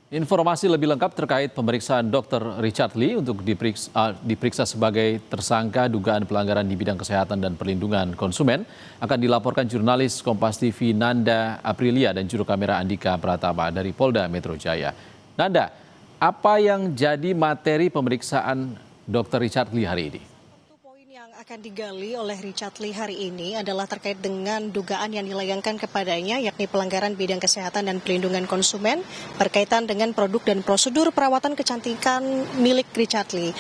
Informasi lebih lengkap terkait pemeriksaan Dr. Richard Lee untuk diperiksa sebagai tersangka dugaan pelanggaran di bidang kesehatan dan perlindungan konsumen akan dilaporkan jurnalis Kompas TV Nanda Aprilia dan juru kamera Andika Pratama dari Polda Metro Jaya. Nanda, apa yang jadi materi pemeriksaan Dr. Richard Lee hari ini? Akan digali oleh Richard Lee hari ini adalah terkait dengan dugaan yang dilayangkan kepadanya, yakni pelanggaran bidang kesehatan dan perlindungan konsumen berkaitan dengan produk dan prosedur perawatan kecantikan milik Richard Lee.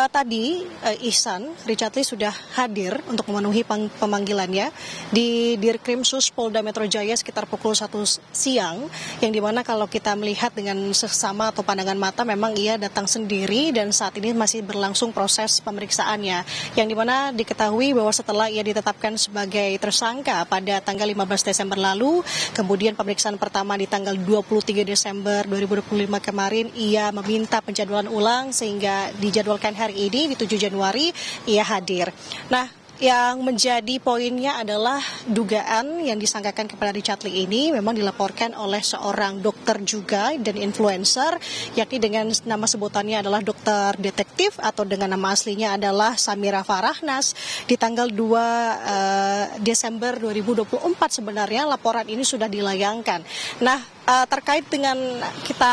Tadi Ihsan, Richard Lee sudah hadir untuk memenuhi pemanggilannya di Dirkrimsus Polda Metro Jaya sekitar pukul 1 siang, yang dimana kalau kita melihat dengan seksama atau pandangan mata memang ia datang sendiri dan saat ini masih berlangsung proses pemeriksaannya, yang dimana diketahui bahwa setelah ia ditetapkan sebagai tersangka pada tanggal 15 Desember lalu, kemudian pemeriksaan pertama di tanggal 23 Desember 2025 kemarin, ia meminta penjadwalan ulang sehingga dijadwalkan hari ini di 7 Januari ia hadir. Nah, yang menjadi poinnya adalah dugaan yang disangkakan kepada Richard Lee ini memang dilaporkan oleh seorang dokter juga dan influencer, yakni dengan nama sebutannya adalah dokter detektif atau dengan nama aslinya adalah Samira Farahnas. Di tanggal 2 Desember 2024 sebenarnya laporan ini sudah dilayangkan. Nah, terkait dengan kita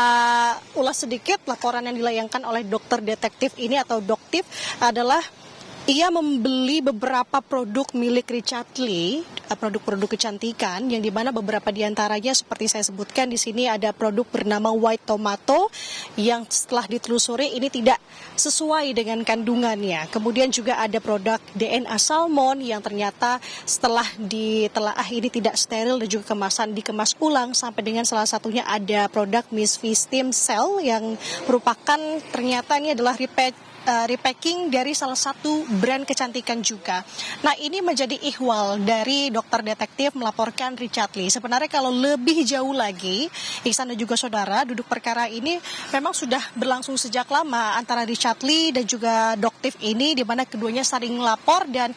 ulas sedikit laporan yang dilayangkan oleh dokter detektif ini atau doktif adalah ia membeli beberapa produk milik Richard Lee, produk-produk kecantikan, yang dimana beberapa diantaranya seperti saya sebutkan di sini ada produk bernama White Tomato yang setelah ditelusuri ini tidak sesuai dengan kandungannya. Kemudian juga ada produk DNA Salmon yang ternyata setelah ditelaah ini tidak steril dan juga kemasan dikemas ulang, sampai dengan salah satunya ada produk Miss V Stem Cell yang merupakan ternyata ini adalah repacking dari salah satu brand kecantikan juga. Nah, ini menjadi ihwal dari dokter detektif melaporkan Richard Lee. Sebenarnya kalau lebih jauh lagi, Ihsan dan juga saudara, duduk perkara ini memang sudah berlangsung sejak lama antara Richard Lee dan juga doktif ini, di mana keduanya saling lapor dan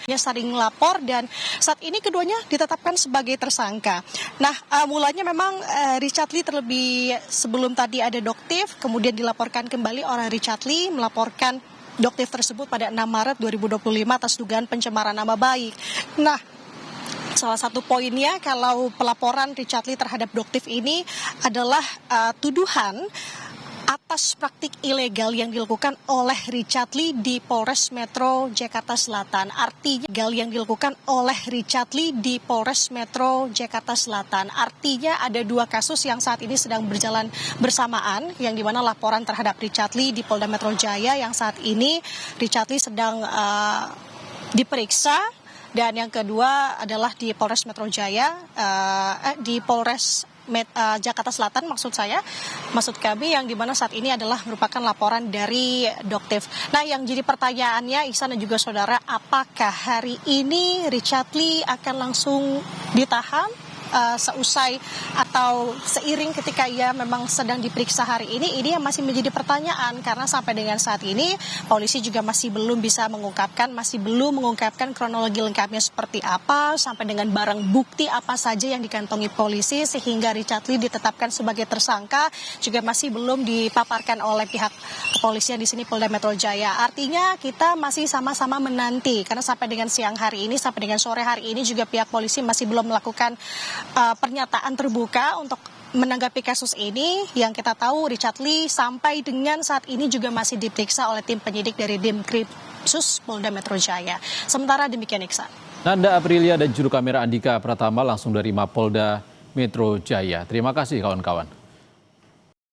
saat ini keduanya ditetapkan sebagai tersangka. Nah, mulanya memang Richard Lee terlebih sebelum tadi ada doktif, kemudian dilaporkan kembali oleh Richard Lee melaporkan doktif tersebut pada 6 Maret 2025 atas dugaan pencemaran nama baik. Nah, salah satu poinnya kalau pelaporan Richard Lee terhadap doktif ini adalah tuduhan atas praktik ilegal yang dilakukan oleh Richard Lee di Polres Metro Jakarta Selatan. Artinya ada dua kasus yang saat ini sedang berjalan bersamaan, yang dimana laporan terhadap Richard Lee di Polda Metro Jaya yang saat ini Richard Lee sedang diperiksa, dan yang kedua adalah di Polres Metro Jaya, di Polres Jakarta Selatan maksud kami, yang dimana saat ini adalah merupakan laporan dari doktif. Nah, yang jadi pertanyaannya Ihsan dan juga saudara, apakah hari ini Richard Lee akan langsung ditahan seusai atau seiring ketika ia memang sedang diperiksa hari ini yang masih menjadi pertanyaan, karena sampai dengan saat ini polisi juga masih belum mengungkapkan kronologi lengkapnya seperti apa, sampai dengan barang bukti apa saja yang dikantongi polisi sehingga Richard Lee ditetapkan sebagai tersangka juga masih belum dipaparkan oleh pihak kepolisian di sini Polda Metro Jaya. Artinya kita masih sama-sama menanti, karena sampai dengan siang hari ini, sampai dengan sore hari ini juga pihak polisi masih belum melakukan pernyataan terbuka untuk menanggapi kasus ini. Yang kita tahu Richard Lee sampai dengan saat ini juga masih diperiksa oleh tim penyidik dari Dirkrimsus Polda Metro Jaya. Sementara demikian, Iksan. Nanda Aprilia dan juru kamera Andika Pratama langsung dari Mapolda Metro Jaya. Terima kasih kawan-kawan.